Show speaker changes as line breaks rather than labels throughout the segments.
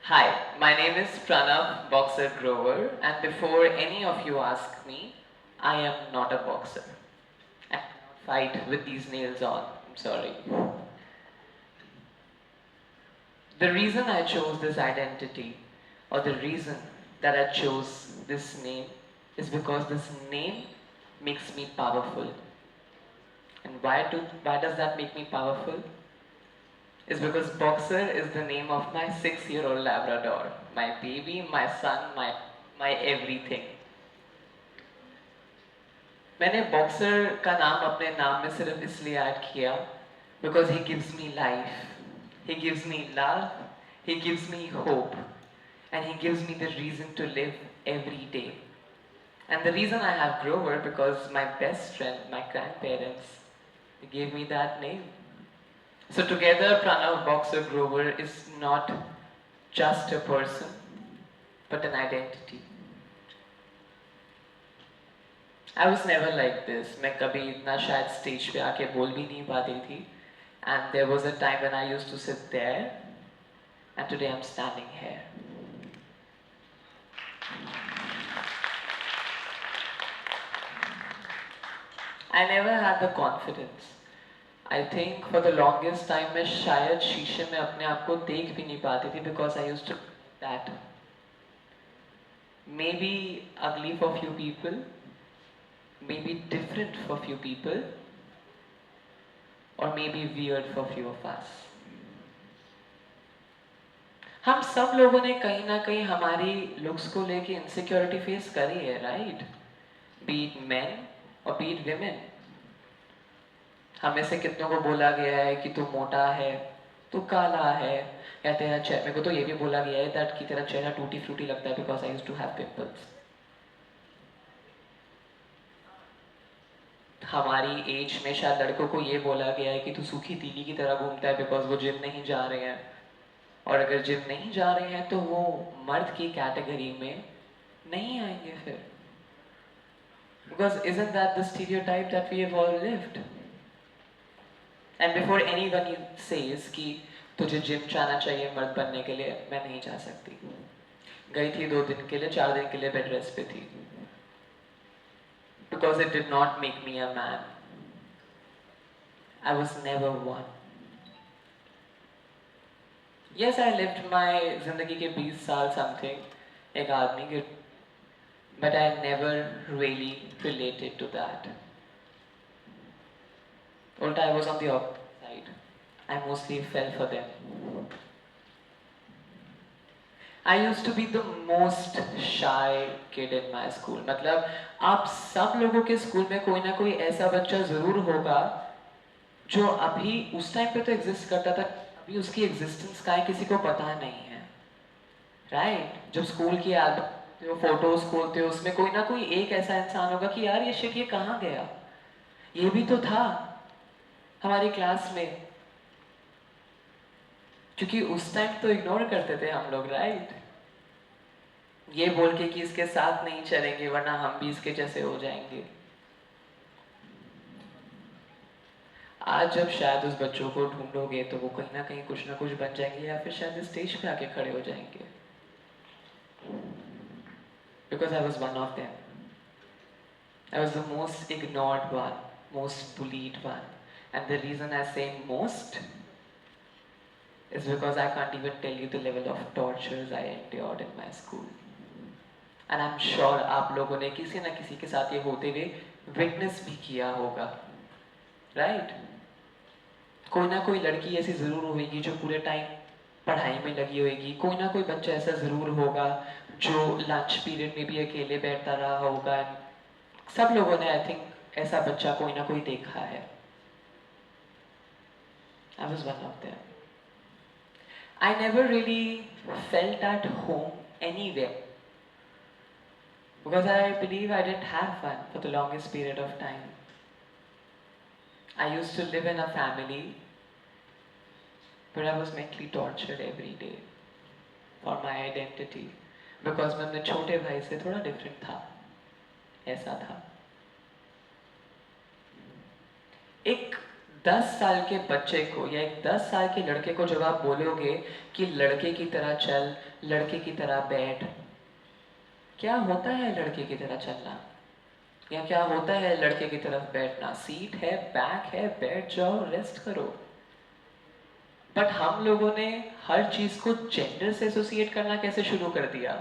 Hi, my name is Pranav Boxer Grover, and before any of you ask me, I am not a boxer. I cannot fight with these nails on. I'm sorry. The reason I chose this identity, or the reason that I chose this name, is because this name makes me powerful. And why does that make me powerful? Is because Boxer is the name of my 6-year-old Labrador. My baby, my son, my everything. मैंने boxer का नाम अपने नाम में सिर्फ इसलिए add किया because he gives me life, he gives me love, he gives me hope, and he gives me the reason to live every day. And the reason I have Grover because my best friend, my grandparents, they gave me that name. So together, Pranav Boxer Grover is not just a person, but an identity. I was never like this. मैं कभी इतना शायद stage पे आके बोल भी नहीं पाती थी. And there was a time when I used to sit there, and today I'm standing here. I never had the confidence. I think for the longest time मैं शायद शीशे में अपने आप को देख भी नहीं पाती थी because I used to that. Maybe ugly for few people, maybe different for few people, or maybe weird for few of us. हम सब लोगों ने कहीं ना कहीं हमारी लुक्स को लेके इनसिक्योरिटी फेस करी है, राइट? बीट मेन और बीट विमेन. हमें से कितनों को बोला गया है कि तू मोटा है, तू काला है, या तेरा चेहरा, मेरे को तो ये भी बोला गया है दैट कि तेरा चेहरा टूटी फ्रूटी लगता है because I used to have pimples. हमारी एज में शायद लड़कों को ये बोला गया है कि तू सूखी तीली की तरह घूमता है बिकॉज वो जिम नहीं जा रहे हैं. और अगर जिम नहीं जा रहे हैं तो वो मर्द की कैटेगरी में नहीं आएंगे फिर. Because isn't that the stereotype that we have all lived? And before anyone says कि तुझे जिम जाना चाहिए मर्द बनने के लिए, मैं नहीं जा सकती. गई थी 2 दिन के लिए, 4 दिन के लिए बेड रेस्ट पे थी. Because it did not make me a man. I was never one. Yes, I lived my जिंदगी के 20 साल something एक आदमी के, but I never really related to that. Ulta, I was on the opposite side. I mostly fell for them. I used to be the most shy kid in my school. मतलब आप सब लोगों के school में कोई ना कोई ऐसा बच्चा जरूर होगा जो अभी उस टाइम पे तो एग्जिस्ट करता था, अभी उसकी एग्जिस्टेंस का है किसी को पता नहीं है, राइट? जब स्कूल की एल्बम फोटोज खोलते हो उसमें कोई ना कोई एक ऐसा इंसान होगा कि यार ये शिट ये कहाँ गया, ये भी तो था हमारी क्लास में. क्योंकि उस टाइम तो इग्नोर करते थे हम लोग, राइट? ये बोल के कि इसके साथ नहीं चलेंगे वरना हम भी इसके जैसे हो जाएंगे. आज जब शायद उस बच्चों को ढूंढोगे तो वो कहीं ना कुछ बन जाएंगे या फिर शायद स्टेज पे आके खड़े हो जाएंगे. Because I was one of them. I was the most ignored one, most bullied one. And the reason I say most is because I can't even tell you the level of tortures I endured in my school. And I'm sure आप लोगों ने किसी ना किसी के साथ ये होते हुए विटनेस भी किया होगा, राइट? कोई ना कोई लड़की ऐसी ज़रूर होगी जो पूरे टाइम पढ़ाई में लगी होगी, कोई ना कोई बच्चा ऐसा ज़रूर होगा जो लंच पीरियड में भी अकेले बैठता रहा होगा. सब लोगों ने आई थिंक ऐसा बच्चा कोई ना कोई देखा है. I was one of them. I never really felt at home anywhere because I believe I didn't have one for the longest period of time. I used to live in a family where I was mentally tortured every day for my identity because मैं अपने छोटे भाई से थोड़ा different था, ऐसा था. एक 10 साल के बच्चे को या एक 10 साल के लड़के को जब आप बोलोगे कि लड़के की तरह चल, लड़के की तरह बैठ, क्या होता है लड़के की तरह चलना या क्या होता है लड़के की तरफ बैठना? सीट है, बैक है, बैठ जाओ, रेस्ट करो। बट हम लोगों ने हर चीज को जेंडर से एसोसिएट करना कैसे शुरू कर दिया।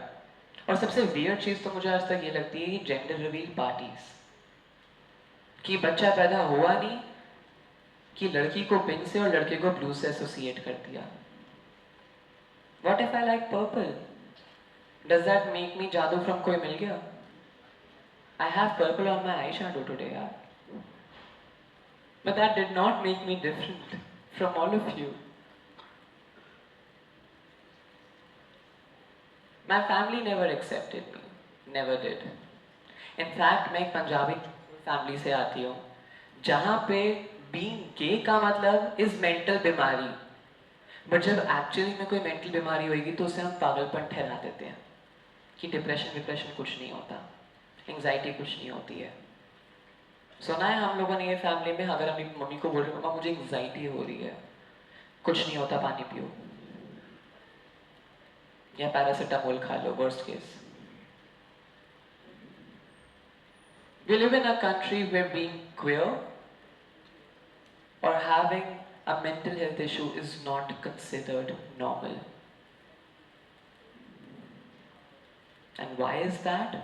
और सबसे वियर्ड चीज तो मुझे आज तक ये लगती है जेंडर रिवील पार्टीज, कि बच्चा पैदा हुआ नहीं कि लड़की को पिंक से और लड़के को ब्लू से एसोसिएट कर दिया। What if I like purple? Does that make me जादू फ्रॉम कोई मिल गया? I have purple on my eye shadow today यार, but that did not make me different from all of you. My family never accepted me, never did. In fact, मैं एक Punjabi family से आती हूँ जहाँ पे being gay का मतलब is mental बीमारी, बट जब एक्चुअली में कोई मेंटल बीमारी होगी तो उसे हम पागलपन ठहरा देते हैं कि डिप्रेशन कुछ नहीं होता, एंग्जाइटी कुछ नहीं होती है। सुना है हम लोगों ने ये फैमिली में, अगर अपनी मम्मी को बोल रहे मम्मा मुझे एंग्जाइटी हो रही है, कुछ नहीं होता, पानी पियो या पैरासिटामोल खा लो, worst case. We live in a country where being queer or having a mental health issue is not considered normal. And why is that?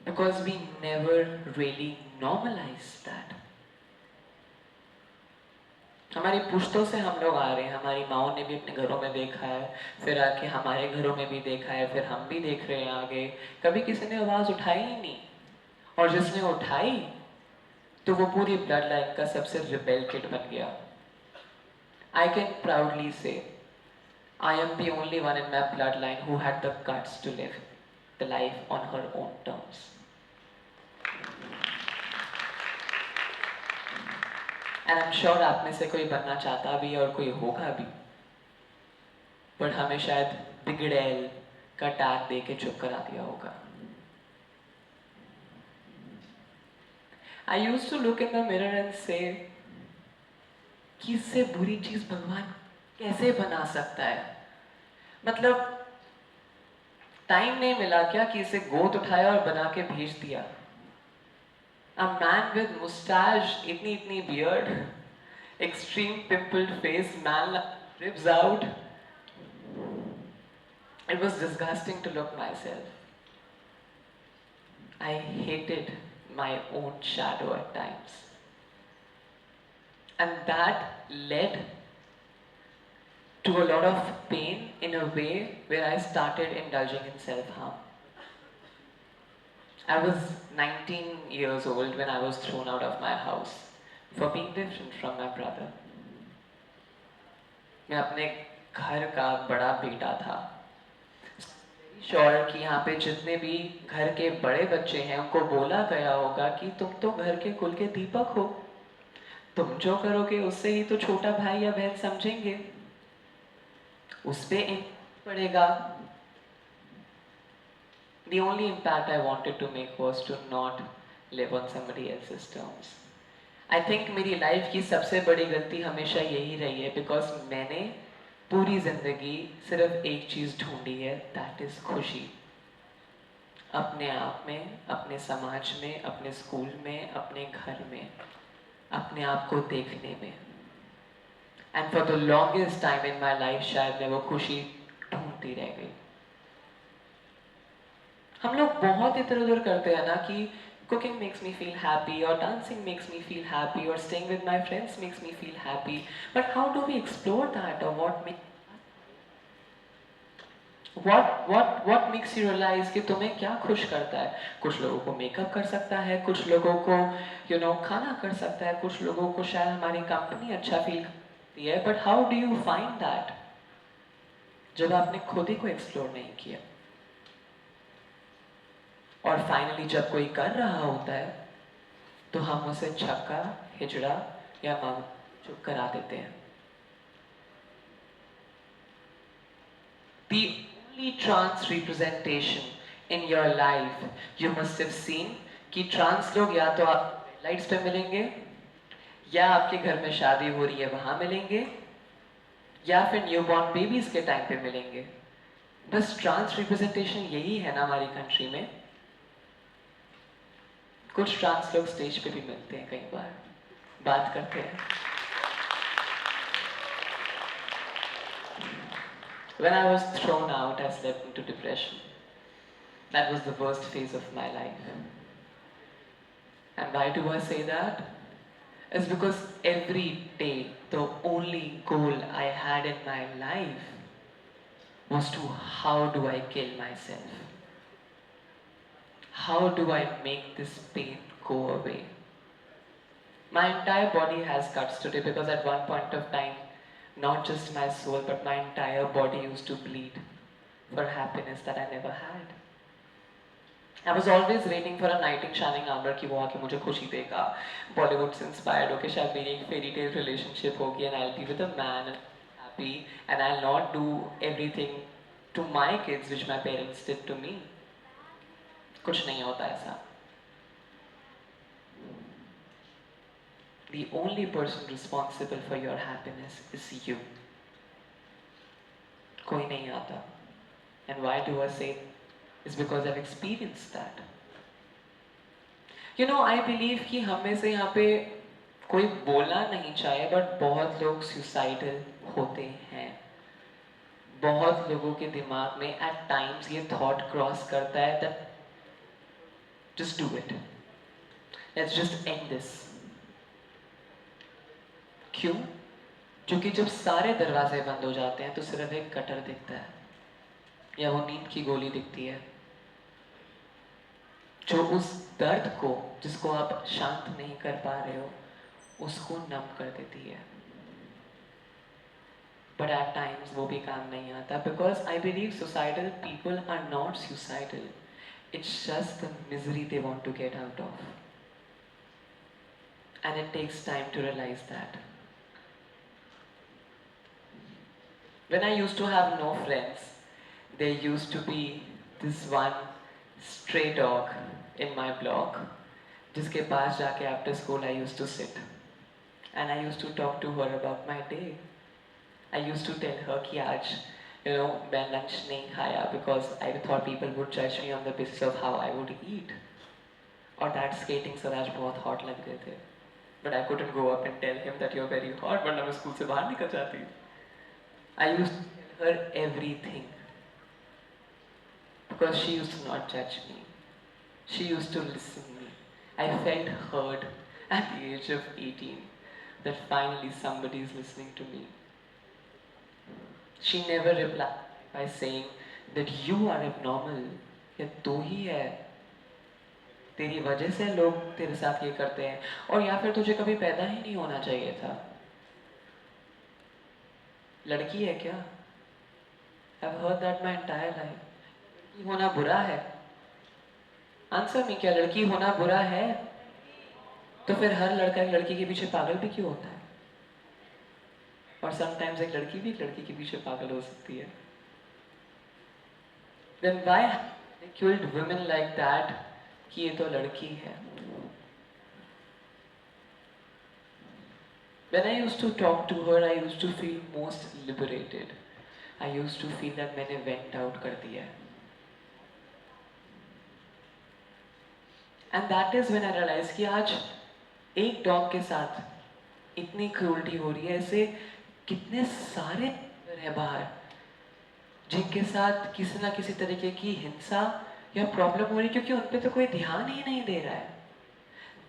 Because we never really normalize that. हमारी पुश्तों से हम लोग आ रहे हैं, हमारी माओ ने भी अपने घरों में देखा है, फिर आके हमारे घरों में भी देखा है, फिर हम भी देख रहे हैं आगे। कभी किसी ने आवाज उठाई ही नहीं, और जिसने उठाई तो वो पूरी ब्लड लाइन का सबसे रिबेल किड बन गया। आई can proudly say I am the only one in my bloodline who had the guts to live the life on her own terms. And I am sure आप में से कोई बनना चाहता भी है और कोई होगा भी, बट हमें शायद बिगड़ैल का टैग दे के चुप करा दिया होगा। I used to look in the mirror and say कि इससे बुरी चीज भगवान कैसे बना सकता है? मतलब टाइम नहीं मिला क्या कि इसे गोद उठाया और बना के भेज दिया? A man with mustache, इतनी इतनी beard, extreme pimpled face, man ribs out. It was disgusting to look myself. I hated my own shadow at times. And that led to a lot of pain in a way where I started indulging in self-harm. I was 19 years old when I was thrown out of my house for being different from my brother. मैं अपने घर का बड़ा बेटा था। Sure कि यहाँ पे जितने भी घर के बड़े बच्चे हैं उनको बोला गया होगा कि तुम तो घर के कुल के दीपक हो, तुम जो करोगे उससे ही तो छोटा भाई या बहन समझेंगे, उस पे इम्पैक्ट पड़ेगा। The only impact I wanted to make was to not live on somebody else's terms. I think मेरी लाइफ की सबसे बड़ी गलती हमेशा यही रही है, बिकॉज मैंने पूरी जिंदगी सिर्फ एक चीज ढूंढी है, दैट इज खुशी। अपने आप में, अपने समाज में, अपने स्कूल में, अपने घर में, अपने आप को देखने में। And for the longest time in my life शायद मैं वो खुशी ढूंढती रह गई। हम लोग बहुत इधर उधर करते हैं ना कि cooking makes me feel happy, or dancing makes me feel happy, or staying with my friends makes me feel happy. But how do we explore that, or what makes you realize कि तुम्हें क्या खुश करता है? कुछ लोगों को makeup कर सकता है, कुछ लोगों को खाना कर सकता है, कुछ लोगों को शायद हमारी कंपनी अच्छा फील करती है। But how do you find that जब आपने खुद ही को एक्सप्लोर नहीं किया? और फाइनली जब कोई कर रहा होता है तो हम उसे छक्का, हिजड़ा या मग चुप करा देते हैं। The only trans representation in your life you must have seen कि ट्रांस लोग या तो आप लाइट्स पे मिलेंगे या आपके घर में शादी हो रही है वहां मिलेंगे, या फिर न्यूबॉर्न बेबीज के टाइम पे मिलेंगे। बस ट्रांस रिप्रेजेंटेशन यही है ना हमारी कंट्री में। कुछ ट्रांस लोग स्टेज पे भी मिलते हैं, कई बार बात करते हैं। When I was thrown out, I slipped into depression. That was the worst phase of my life. And why do I say that? It's because every day, the only goal I had in my life was to how do I kill myself? How do I make this pain go away? My entire body has cuts today because at one point of time, not just my soul, but my entire body used to bleed for happiness that I never had. I was always waiting for a knight in shining armor कि वो आके मुझे खुशी देगा, बॉलीवुड से inspired होके शायद मेरी एक फेरी टेल रिलेशनशिप होगी and I'll be with a man and happy and I'll not do everything to my kids which my parents did to me. कुछ नहीं होता ऐसा. The only person responsible for your happiness is you. कोई नहीं आता. And why do I say? It's because I've experienced that. You know, I believe कि हम में से यहाँ पे कोई बोलना नहीं चाहे, बट बहुत लोग सुसाइडल होते हैं. बहुत लोगों के दिमाग में एट टाइम्स ये थॉट क्रॉस करता है that just do it. Let's just end this. क्यों? क्योंकि जब सारे दरवाजे बंद हो जाते हैं तो सिर्फ एक कटर दिखता है या वो नींद की गोली दिखती है जो उस दर्द को, जिसको आप शांत नहीं कर पा रहे हो, उसको नम कर देती है. But at times वो भी काम नहीं आता because I believe suicidal people are not suicidal. It's just the misery they want to get out of. And it takes time to realize that. When I used to have no friends, there used to be this one stray dog in my block जिसके पास जाके after school I used to sit and I used to talk to her about my day. I used to tell her कि आज मैं lunch नहीं खाया because I thought people would judge me on the basis of how I would eat. और that skating sir आज बहुत hot लग रहे थे. But I couldn't go up and tell him that you're very hot वरना मैं school से बाहर निकल जाती. I used to tell her everything because she used to not judge me. She used to listen to me. I felt heard at the age of 18 that finally somebody is listening to me. She never replied by saying that you are abnormal. या तू ही है, तेरी वजह से लोग तेरे साथ ये करते हैं, और या फिर तुझे कभी पैदा ही नहीं होना चाहिए था. लड़की है क्या? I've heard that my entire life. लड़की होना बुरा है. आंसर में क्या लड़की होना बुरा है? तो फिर हर लड़का एक लड़की के पीछे पागल भी क्यों होता है? और समटाइम्स एक लड़की भी एक लड़की के पीछे पागल हो सकती है. Then why they killed women like that कि ये तो लड़की है? When I used to talk to her, I used to feel most liberated. I used to feel that मैंने went out कर दिया है. And that is when I realized कि आज एक डॉग के साथ इतनी क्रूरटी हो रही है. ऐसे कितने सारे है बाहर जिनके साथ किसी ना किसी तरीके की हिंसा या प्रॉब्लम हो रही है क्योंकि उन पे तो कोई ध्यान ही नहीं दे रहा है.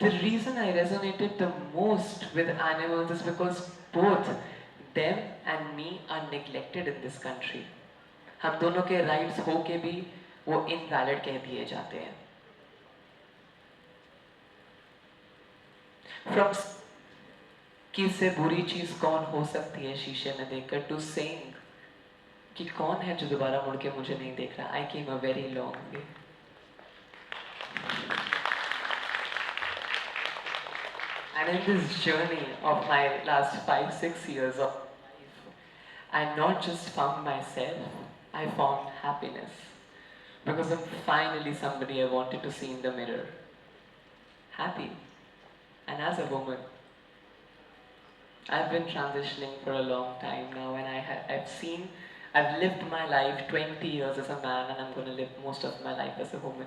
The reason I resonated the most with animals is because both them and me are neglected in this country. हम दोनों के rights हो के भी वो invalid कह दिए जाते हैं. From कि इससे बुरी चीज कौन हो सकती है शीशे में देखकर, to saying कि कौन है जो दोबारा मुड़ के मुझे नहीं देख रहा. I came a very long way. And in this journey of my last 5-6 years of life, I not just found myself, I found happiness. Because I'm finally somebody I wanted to see in the mirror. Happy. And as a woman, I've been transitioning for a long time now, and I've lived my life 20 years as a man, and I'm going to live most of my life as a woman.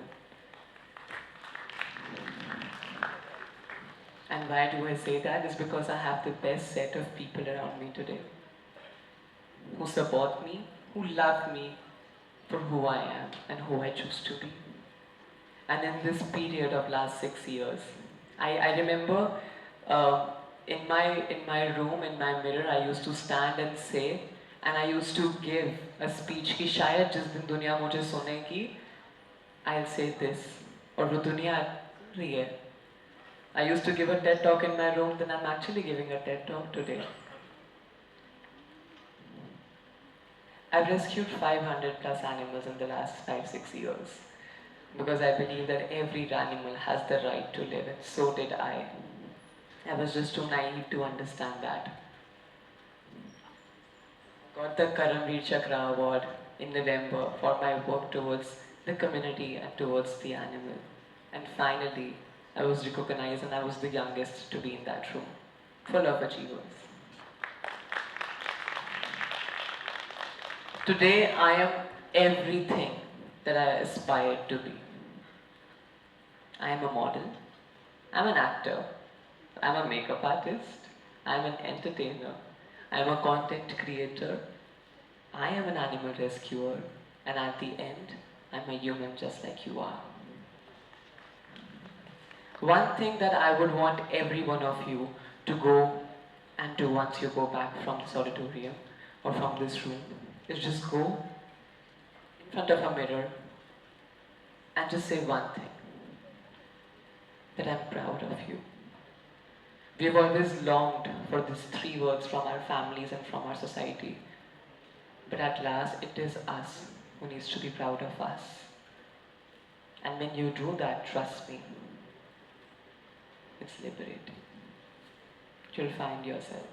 And why do I say that? Is because I have the best set of people around me today who support me, who love me for who I am and who I choose to be. And in this period of last 6 years, I remember in my room, in my mirror, I used to stand and say, and I used to give a speech कि शायद जिस दिन दुनिया मुझे सुनेगी, I'll say this, और वो दुनिया रही है. I used to give a TED talk in my room, then I'm actually giving a TED talk today. I've rescued 500 plus animals in the last 5-6 years because I believe that every animal has the right to live, and so did I. I was just too naive to understand that. Got the Karamveer Chakra Award in November for my work towards the community and towards the animal. And finally, I was recognized, and I was the youngest to be in that room, full of achievers. Today, I am everything that I aspired to be. I am a model, I'm an actor, I'm a makeup artist, I'm an entertainer, I'm a content creator, I am an animal rescuer, and at the end, I'm a human just like you are. One thing that I would want every one of you to go and do once you go back from this auditorium or from this room is just go in front of a mirror and just say one thing, that I'm proud of you. We have always longed for these three words from our families and from our society. But at last, it is us who needs to be proud of us. And when you do that, trust me, it's liberating. You'll find yourself.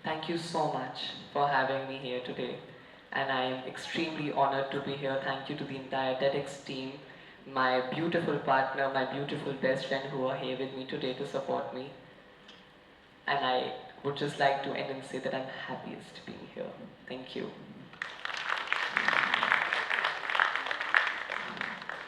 Thank you so much for having me here today. And I am extremely honored to be here. Thank you to the entire TEDx team, my beautiful partner, my beautiful best friend who are here with me today to support me. And I would just like to end and say that I'm happiest being here. Thank you.